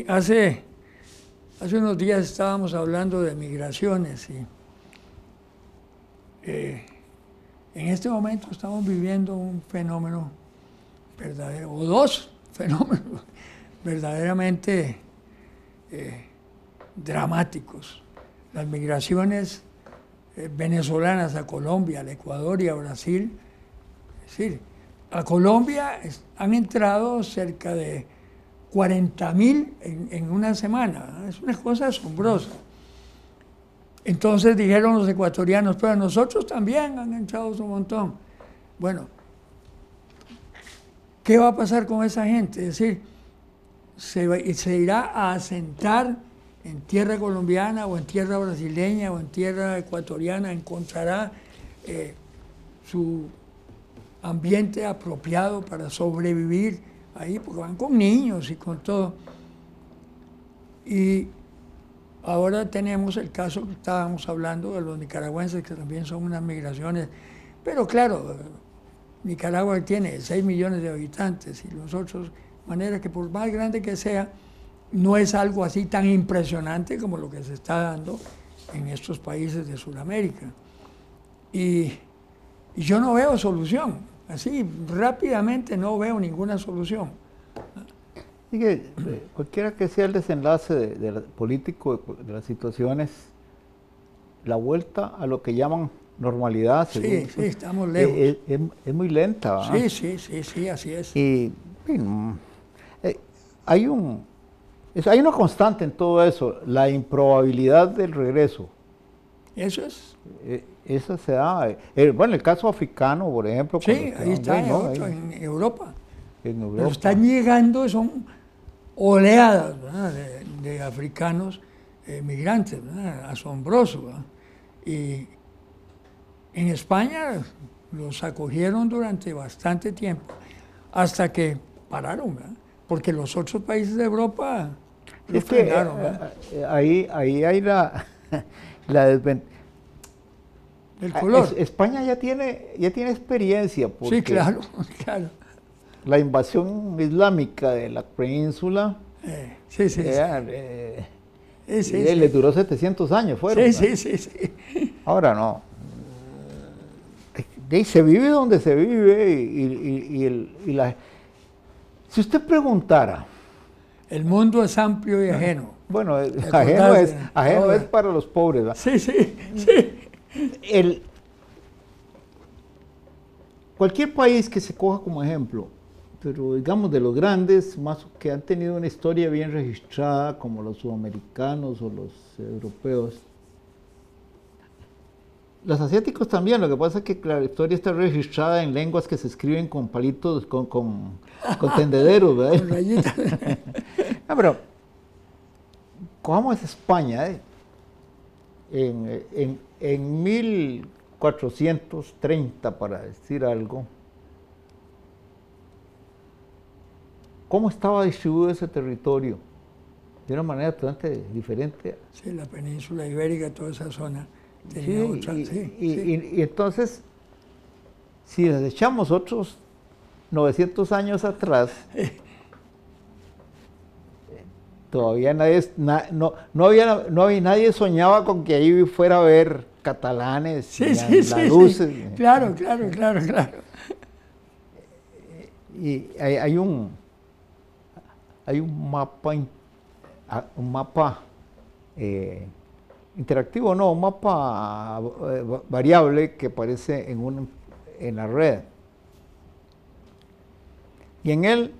Sí, hace unos días estábamos hablando de migraciones y en este momento estamos viviendo un fenómeno verdadero, o dos fenómenos verdaderamente dramáticos. Las migraciones venezolanas a Colombia, al Ecuador y a Brasil. Es decir, a Colombia han entrado cerca de 40.000 en una semana. Es una cosa asombrosa. Entonces dijeron los ecuatorianos, pero nosotros también han entrado un montón. Bueno, ¿qué va a pasar con esa gente? Es decir, se irá a asentar en tierra colombiana o en tierra brasileña o en tierra ecuatoriana, encontrará su ambiente apropiado para sobrevivir ahí, porque van con niños y con todo. Y ahora tenemos el caso que estábamos hablando de los nicaragüenses, que también son unas migraciones, pero claro, Nicaragua tiene 6 millones de habitantes y los otros, de manera que por más grande que sea, no es algo así tan impresionante como lo que se está dando en estos países de Sudamérica. Y yo no veo solución, así rápidamente no veo ninguna solución. Y que cualquiera que sea el desenlace político de las situaciones, la vuelta a lo que llaman normalidad, sí, estamos lejos. Es muy lenta, ¿verdad? Sí, así es. Y hay una constante en todo eso, la improbabilidad del regreso. Eso es. Eso se da. Bueno, el caso africano, por ejemplo. Sí, ahí está, en Europa. En Europa. Pero están llegando, son oleadas, ¿verdad?, de africanos migrantes, ¿verdad?, asombroso, ¿verdad? Y en España los acogieron durante bastante tiempo, hasta que pararon, ¿verdad?, porque los otros países de Europa lo frenaron, ahí hay la desventaja. El color. España ya tiene experiencia. Sí, claro. La invasión islámica de la península le duró 700 años, fueron. Sí. Ahora no. Se vive donde se vive si usted preguntara. El mundo es amplio y ajeno. Bueno, ajeno es para los pobres, ¿verdad? Sí. Cualquier país que se coja como ejemplo, pero digamos de los grandes, más que han tenido una historia bien registrada, como los sudamericanos o los europeos. Los asiáticos también, lo que pasa es que la historia está registrada en lenguas que se escriben con palitos, con tendederos, ¿verdad? Con rayitas. No, pero cojamos España, en 1430, para decir algo, ¿cómo estaba distribuido ese territorio? De una manera totalmente diferente. Sí, la península ibérica, toda esa zona. Y entonces, si les echamos otros 900 años atrás, todavía nadie soñaba con que ahí fuera a haber catalanes, andaluces. Claro. Y hay un mapa interactivo, un mapa variable que aparece en la red. Y en él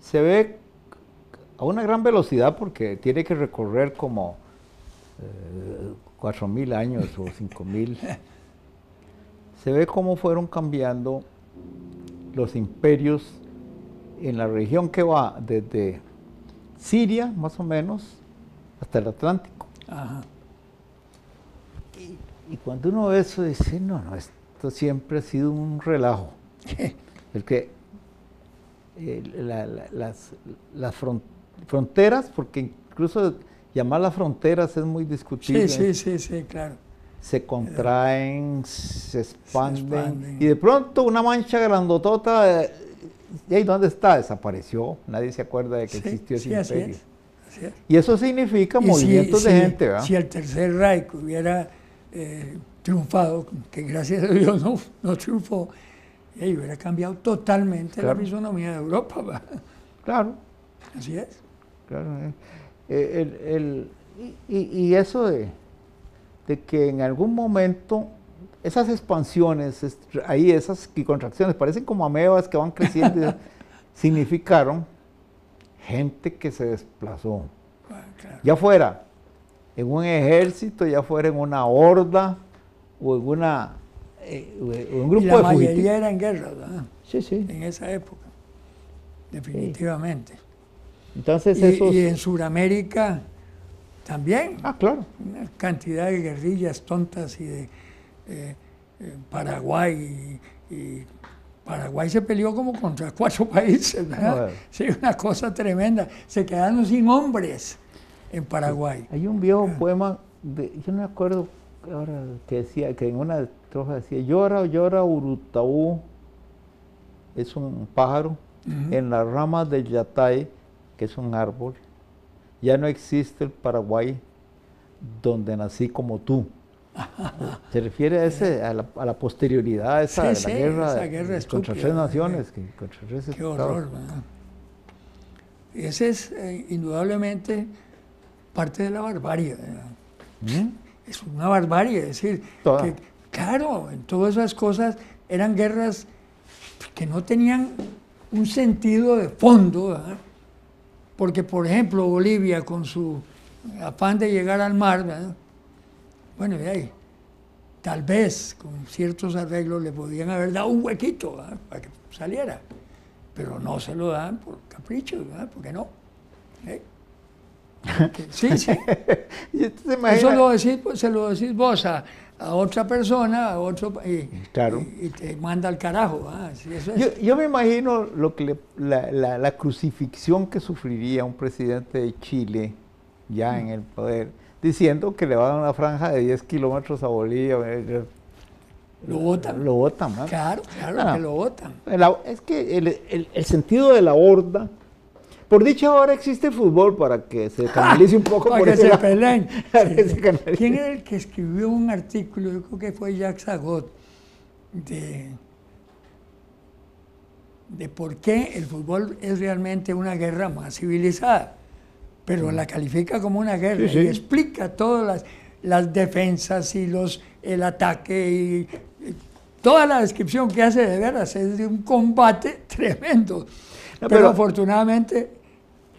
se ve a una gran velocidad, porque tiene que recorrer como 4.000 años o 5.000. Se ve cómo fueron cambiando los imperios en la región que va desde Siria, más o menos, hasta el Atlántico. Ajá. Y cuando uno ve eso, dice, no, esto siempre ha sido un relajo. Porque las fronteras, porque incluso llamarlas fronteras es muy discutible. Sí, claro. Se contraen, se expanden, y de pronto una mancha grandotota, ¿y ahí dónde está? Desapareció, nadie se acuerda de que existió ese imperio. Así es. Y eso significa Y movimientos de gente, ¿verdad? Si el Tercer Reich hubiera triunfado, que gracias a Dios no triunfó, y hubiera cambiado totalmente Claro. la fisonomía de Europa, ¿verdad? Claro, Así es. claro. Y eso de que en algún momento esas expansiones, ahí esas contracciones, parecen como amebas que van creciendo, significaron gente que se desplazó. Bueno, claro. Ya fuera en un ejército, ya fuera en una horda o en un grupo Y la de mayoría fugitivos. era en guerra, ¿verdad? Sí, sí. En esa época, definitivamente. Entonces Y en Sudamérica también, Ah, claro. una cantidad de guerrillas tontas y de Paraguay. Y Paraguay se peleó como contra 4 países, ¿verdad? Bueno. Sí, una cosa tremenda. Se quedaron sin hombres en Paraguay. Hay un viejo poema, yo no me acuerdo ahora, que decía, que en una estrofa decía, llora, llora Urutaú, es un pájaro, Ujú. en las ramas del yatay, que es un árbol, ya no existe el Paraguay donde nací como tú. Se refiere a la posterioridad esa de Sí, la sí, guerra, esa guerra contra estúpida, 3 naciones, contra 3 Qué estados. horror, ¿verdad? Ese es indudablemente parte de la barbarie, ¿verdad? ¿Mm? Es una barbarie, es decir, Toda. que claro, en todas esas cosas eran guerras que no tenían un sentido de fondo, ¿verdad? Porque, por ejemplo, Bolivia con su afán de llegar al mar, ¿verdad? Bueno, y ahí, tal vez con ciertos arreglos le podían haber dado un huequito, ¿verdad? Para que saliera, pero no se lo dan por capricho, ¿verdad? ¿Por qué no? ¿Eh? Sí, sí. Y usted se Eso imagina, lo decís, pues, se lo decís vos a otra persona, a otro, Claro. y te manda al carajo. Sí, eso es. yo me imagino lo que la crucifixión que sufriría un presidente de Chile ya en el poder, diciendo que le va a dar una franja de 10 kilómetros a Bolivia. Lo votan. Lo votan, ¿no? Claro, claro No, no. que lo votan. Es que el sentido de la horda, por dicha ahora existe fútbol para que se canalice un poco Para por que ese se lado. peleen. Para que se canalice. ¿Quién era el que escribió un artículo? Yo creo que fue Jacques Sagot, de por qué el fútbol es realmente una guerra más civilizada, pero la califica como una guerra Sí, sí. y explica todas las defensas y el ataque y toda la descripción que hace de veras es de un combate tremendo, No, pero pero- afortunadamente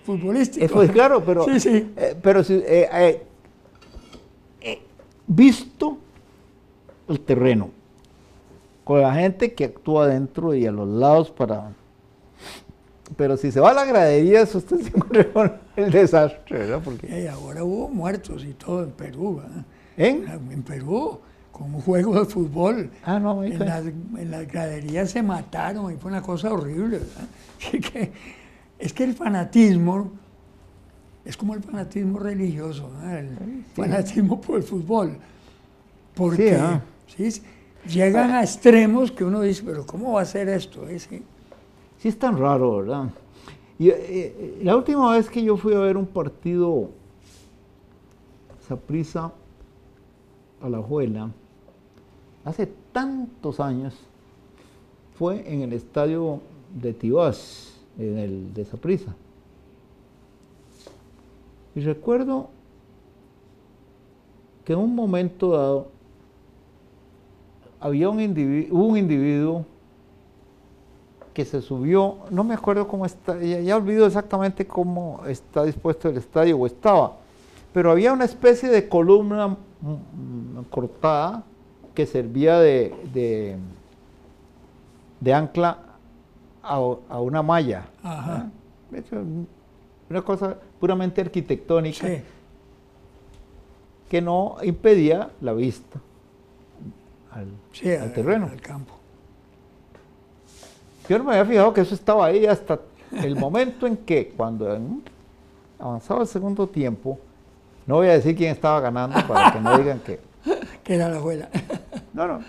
futbolístico. Pues claro, pero, Sí, sí. Visto el terreno, con la gente que actúa dentro y a los lados para... Pero si se va a la gradería, eso usted se encuentra con el desastre, ¿verdad? Porque, Y ahora hubo muertos y todo en Perú, ¿verdad? ¿en? En Perú, con un juego de fútbol. Ah, no, ahí fue. En las graderías se mataron y fue una cosa horrible, ¿verdad? Así que, es que el fanatismo es como el fanatismo religioso, ¿verdad? El fanatismo por el fútbol. Porque sí, llegan a extremos que uno dice, pero ¿cómo va a ser esto? Sí. Sí es tan raro, ¿verdad? Y, la última vez que yo fui a ver un partido Saprissa Alajuela, hace tantos años, fue en el estadio de Tibás, en el de Saprissa. Y recuerdo que en un momento dado hubo un individuo que se subió, no me acuerdo cómo está, ya olvido exactamente cómo está dispuesto el estadio o estaba, pero había una especie de columna cortada que servía de ancla a una malla. Ajá. Una cosa puramente arquitectónica Sí. que no impedía la vista al terreno. Al campo. Yo no me había fijado que eso estaba ahí hasta el momento en que, cuando avanzaba el segundo tiempo, no voy a decir quién estaba ganando para que no digan que... Que era la abuela. No.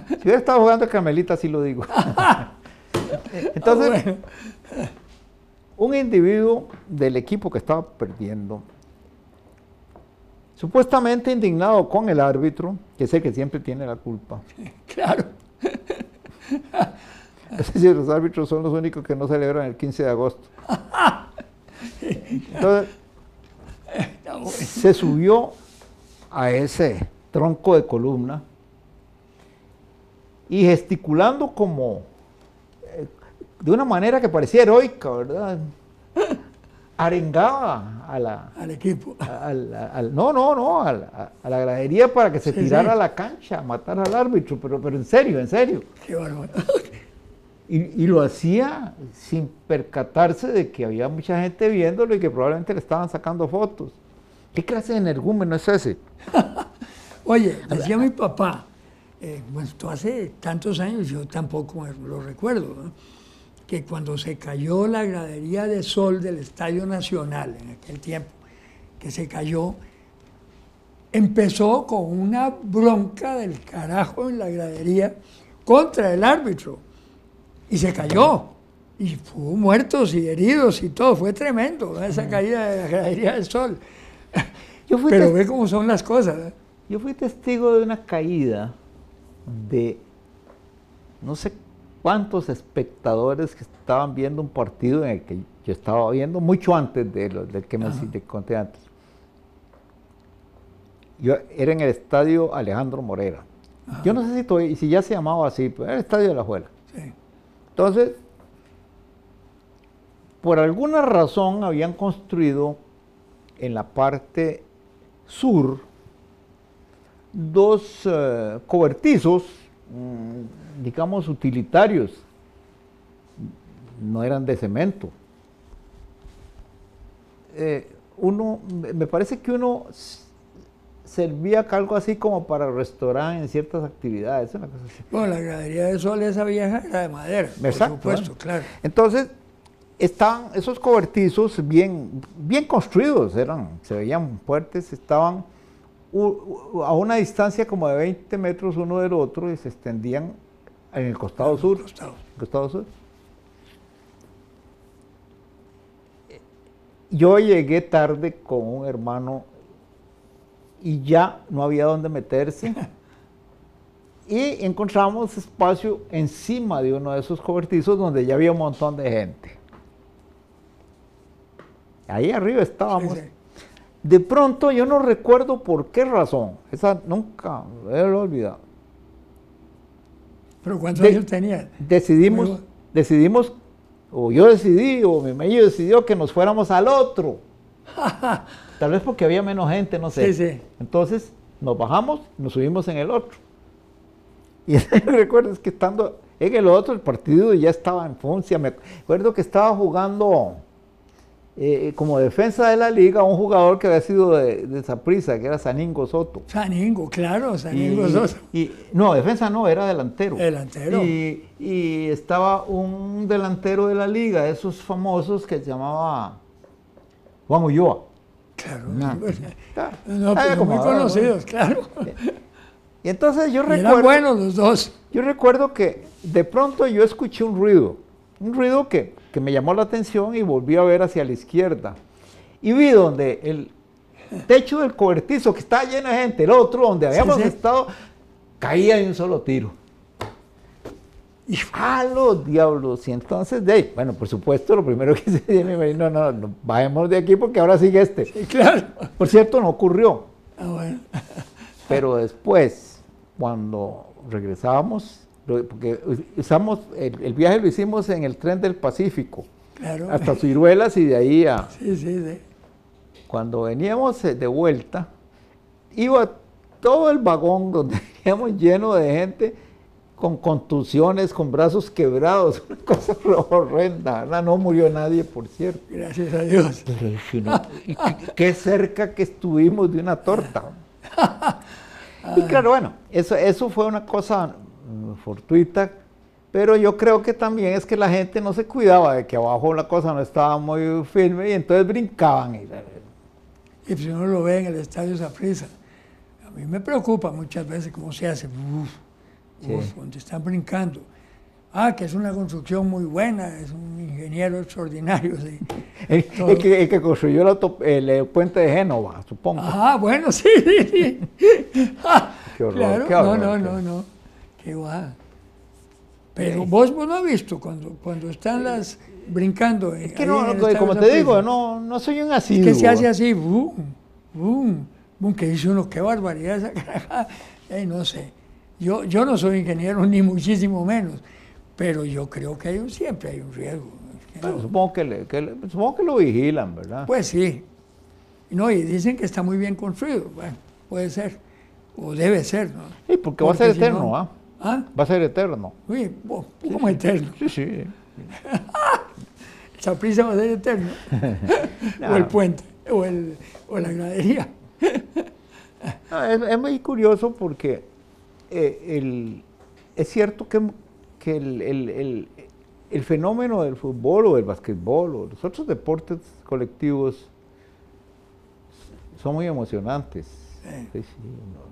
Si hubiera estado jugando Carmelita, sí lo digo. Entonces, Bueno. un individuo del equipo que estaba perdiendo, supuestamente indignado con el árbitro, que es el que siempre tiene la culpa. Claro. Es decir, los árbitros son los únicos que no celebran el 15 de agosto. Entonces, se subió a ese tronco de columna y gesticulando como de una manera que parecía heroica, ¿verdad? Arengaba al equipo. a la gradería para que se tirara a la cancha, a matar al árbitro, pero en serio, en serio. Qué bárbaro. Y lo hacía sin percatarse de que había mucha gente viéndolo y que probablemente le estaban sacando fotos. ¿Qué clase de energúmeno es ese? Oye, decía mi papá, bueno, esto hace tantos años, yo tampoco lo recuerdo, ¿no? Que cuando se cayó la gradería de sol del Estadio Nacional, en aquel tiempo, que se cayó, empezó con una bronca del carajo en la gradería contra el árbitro, y se cayó, y hubo muertos y heridos y todo, fue tremendo, ¿no? Esa caída de la gradería del sol. Pero ve cómo son las cosas, ¿no? Yo fui testigo de una caída de no sé cuántos espectadores que estaban viendo un partido en el que yo estaba viendo mucho antes del que me conté antes. Yo era en el estadio Alejandro Morera. Ajá. Yo no sé si ya se llamaba así, pero era el estadio de La Juela. Sí. Entonces, por alguna razón habían construido en la parte sur dos cobertizos, digamos, utilitarios, no eran de cemento. Me parece que uno servía algo así como para restaurar en ciertas actividades, una cosa así. Bueno, la gradería de sol esa vieja era de madera, exacto, por supuesto, claro. Entonces, estaban esos cobertizos bien construidos, se veían fuertes, estaban a una distancia como de 20 metros uno del otro y se extendían en el costado sur. Costado sur. Yo llegué tarde con un hermano y ya no había dónde meterse y encontramos espacio encima de uno de esos cobertizos donde ya había un montón de gente. Ahí arriba estábamos. Sí, sí. De pronto, yo no recuerdo por qué razón, esa nunca lo he olvidado. ¿Pero cuántos años tenía? Decidimos, o yo decidí, o mi marido decidió que nos fuéramos al otro. Tal vez porque había menos gente, no sé. Sí, sí. Entonces, nos bajamos, nos subimos en el otro. Y yo recuerdo es que estando en el otro, el partido ya estaba en funcia. Me acuerdo que estaba jugando como defensa de la liga un jugador que había sido de Saprissa, que era Saningo Soto. Saningo, claro, Saningo Soto. No, defensa no, era delantero. Delantero. Y estaba un delantero de la liga, esos famosos que se llamaba Juan Ulloa. Claro. No, pero muy conocidos, claro. Y entonces yo recuerdo... Eran buenos los dos. Yo recuerdo que de pronto yo escuché un ruido que me llamó la atención y volví a ver hacia la izquierda. Y vi donde el techo del cobertizo, que estaba lleno de gente, el otro donde habíamos estado, caía de un solo tiro. Y ¡a los diablos! Y entonces, bueno, por supuesto, lo primero que se dije, no, bajemos de aquí porque ahora sigue este. Sí, claro. Por cierto, no ocurrió. Bueno. Pero después, cuando regresábamos, porque usamos, el viaje lo hicimos en el tren del Pacífico, claro, hasta Ciruelas y de ahí a... Sí. Cuando veníamos de vuelta, iba todo el vagón donde veníamos lleno de gente con contusiones, con brazos quebrados, una cosa horrenda, ¿verdad? No murió nadie, por cierto. Gracias a Dios. Pero qué cerca que estuvimos de una torta. Y claro, bueno, eso fue una cosa fortuita, pero yo creo que también es que la gente no se cuidaba de que abajo la cosa no estaba muy firme y entonces brincaban. Y si uno lo ve en el estadio Saprissa, a mí me preocupa muchas veces cómo se hace, donde están brincando. Que es una construcción muy buena, es un ingeniero extraordinario. Sí. El que construyó el puente de Génova, supongo. Ah, bueno, sí, sí. Qué horror, claro, qué horror, no, qué va. Pero vos no has visto cuando están brincando. Es que no, como te digo, no soy un asiduo. Es que se hace así, boom, boom, boom, que dice uno, qué barbaridad esa carajada. No sé, yo no soy ingeniero ni muchísimo menos, pero yo creo que siempre hay un riesgo. Bueno, supongo que lo vigilan, ¿verdad? Pues sí. No, y dicen que está muy bien construido. Bueno, puede ser, o debe ser, ¿no? Sí, porque va a ser eterno, no, ¿ah? ¿Ah? Va a ser eterno. Uy, ¿cómo eterno? Sí. Saprissa va a ser eterno. No. O el puente, o la gradería. No, es muy curioso porque es cierto que el fenómeno del fútbol o del basquetbol o los otros deportes colectivos son muy emocionantes. Sí, no.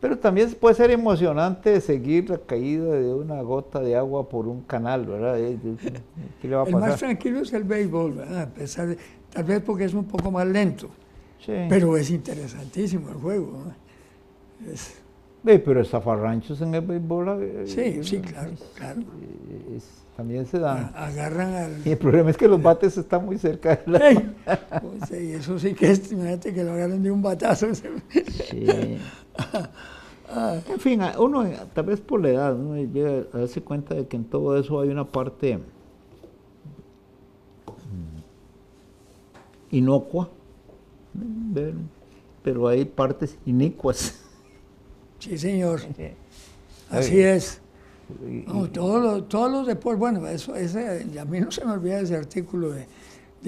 Pero también puede ser emocionante seguir la caída de una gota de agua por un canal, ¿verdad? ¿Qué le va a pasar? El más tranquilo es el béisbol, ¿verdad? A pesar de, tal vez porque es un poco más lento, sí. Pero es interesantísimo el juego, ¿no? Pero zafarranchos en el béisbol. Sí, claro. También se dan. Agarran al... Y el problema es que los bates están muy cerca de la... Pues, eso sí que es, imagínate que lo agarran de un batazo. Sí. En fin, uno, tal vez por la edad, uno llega a darse cuenta de que en todo eso hay una parte inocua, pero hay partes inicuas. Sí, señor. Así es. No, todos los deportes, bueno, a mí no se me olvida ese artículo de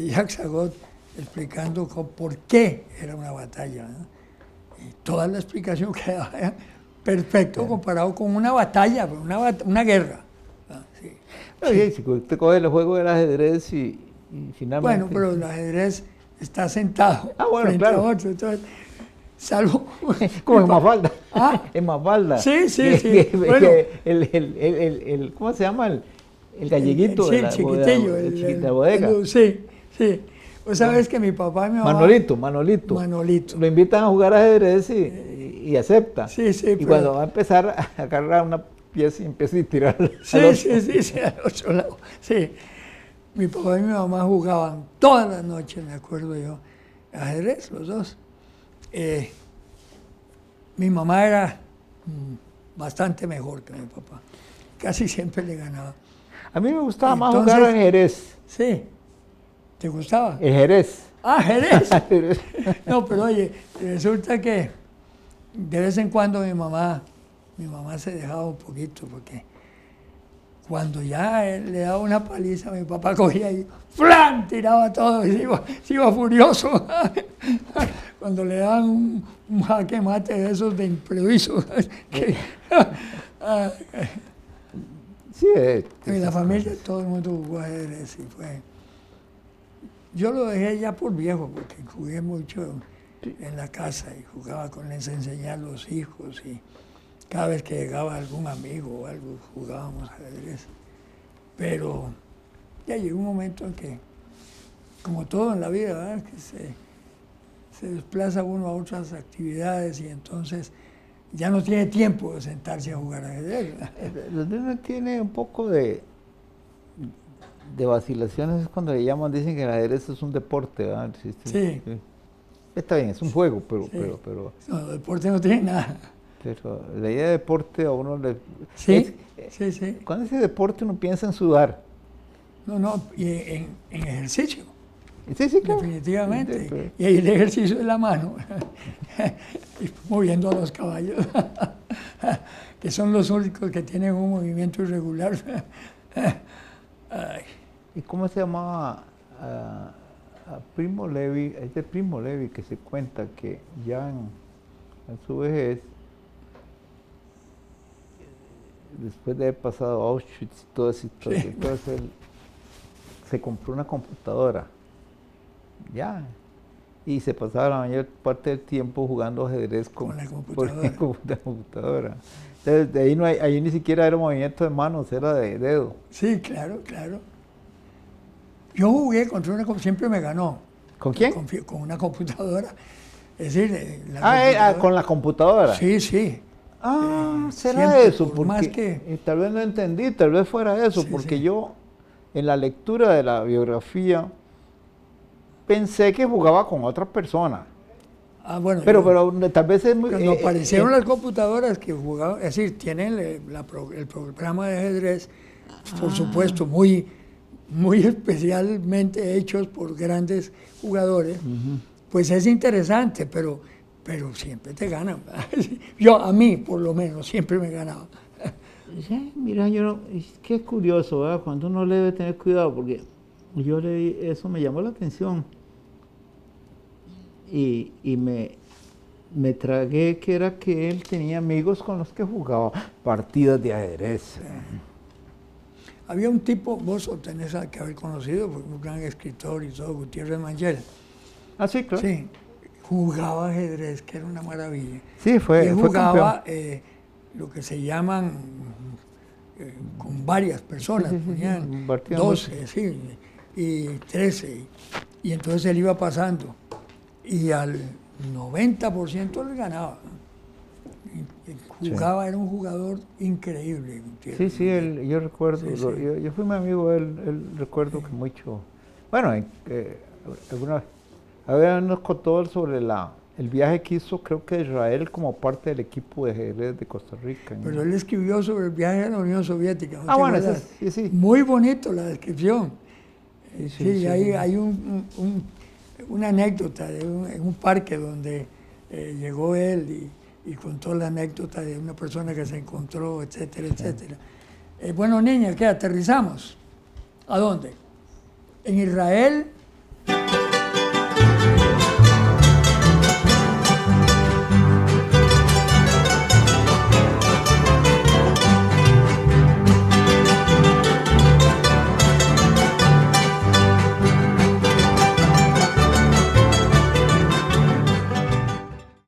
Jacques Sagot explicando por qué era una batalla, ¿no? Y toda la explicación quedaba perfecto comparado con una batalla, una guerra. ¿No? Sí. Si usted coge el juego del ajedrez y finalmente... Bueno, pero el ajedrez está sentado bueno, frente a otro, entonces... Salvo... Como en Mafalda. ¿Ah? En Mafalda. Sí. Bueno. ¿Cómo se llama? El galleguito de la chiquitillo, de la bodega. Sí. Vos sabés que mi papá y mi mamá... Manolito. Lo invitan a jugar ajedrez y acepta. Sí. Y pero... cuando va a empezar a agarrar una pieza y empieza a tirarla. Sí, al otro lado. Sí. Mi papá y mi mamá jugaban todas las noches, me acuerdo yo, ajedrez, los dos. Mi mamá era bastante mejor que mi papá. Casi siempre le ganaba. A mí me gustaba más jugar al Jerez. Sí. ¿Te gustaba? El Jerez. Ah, Jerez. No, pero oye, resulta que de vez en cuando mi mamá se dejaba un poquito, porque cuando ya él le daba una paliza, mi papá cogía y ¡flan! Tiraba todo y se iba furioso. Cuando le daban un jaque mate de esos de improviso. Sí, en la familia todo el mundo jugó ajedrez y fue... Yo lo dejé ya por viejo, porque jugué mucho en la casa y les enseñaba a los hijos y cada vez que llegaba algún amigo o algo jugábamos ajedrez. Pero ya llegó un momento en que, como todo en la vida, ¿verdad? Que se desplaza uno a otras actividades y entonces ya no tiene tiempo de sentarse a jugar ajedrez. Uno tiene un poco de vacilaciones cuando le llaman, dicen que el ajedrez es un deporte, ¿verdad? Sí. Está bien, es un juego, pero... No, el deporte no tiene nada. Pero la idea de deporte a uno le... Sí. Cuando dice deporte uno piensa en sudar. No, y en ejercicio. Sí, claro. Definitivamente. Sí, y ahí el ejercicio de la mano, moviendo a los caballos, que son los únicos que tienen un movimiento irregular. Ay. ¿Y cómo se llamaba a Primo Levi? Es de Primo Levi que se cuenta que ya en su vejez, después de haber pasado Auschwitz y todo eso, entonces él se compró una computadora, ya, y se pasaba la mayor parte del tiempo jugando ajedrez con la computadora. Entonces, de ahí, ahí ni siquiera era movimiento de manos, era de dedo. Sí, claro. Yo jugué contra una, siempre me ganó. ¿Con quién? Con una computadora. Es decir, la con la computadora. Sí, sí. Será siempre, eso, porque más que... tal vez no entendí, tal vez fuera eso, Sí, porque sí. yo en la lectura de la biografía pensé que jugaba con otras personas. Bueno, pero tal vez es muy... cuando aparecieron las computadoras que jugaban, es decir, tienen el programa de ajedrez, por supuesto, muy especialmente hechos por grandes jugadores, pues es interesante, pero siempre te ganan. A mí, por lo menos, siempre me ganaba. Sí, mira, es que es curioso, ¿verdad? Cuando uno le debe tener cuidado, porque yo leí, eso me llamó la atención. Y me tragué que era que él tenía amigos con los que jugaba partidas de ajedrez. Había un tipo, vos lo tenés que haber conocido, fue un gran escritor y todo, Gutiérrez Mangel. Ah, sí, claro. Sí, jugaba ajedrez, que era una maravilla. Sí, fue jugaba lo que se llaman con varias personas, ponían 12, sí, y 13, y entonces él iba pasando, y al 90% le ganaba. Jugaba, era un jugador increíble. Sí, yo recuerdo, yo fui muy amigo de él, recuerdo que mucho, bueno, alguna vez, a ver, nos contó sobre el viaje que hizo, creo que Israel, como parte del equipo de ajedrez de Costa Rica. Pero él escribió sobre el viaje a la Unión Soviética. ¿No bueno, sí. Muy bonito la descripción. Sí, hay una anécdota en un parque donde llegó él y contó la anécdota de una persona que se encontró, etcétera, etcétera. Bueno, niña, ¿qué? ¿Aterrizamos? ¿A dónde? En Israel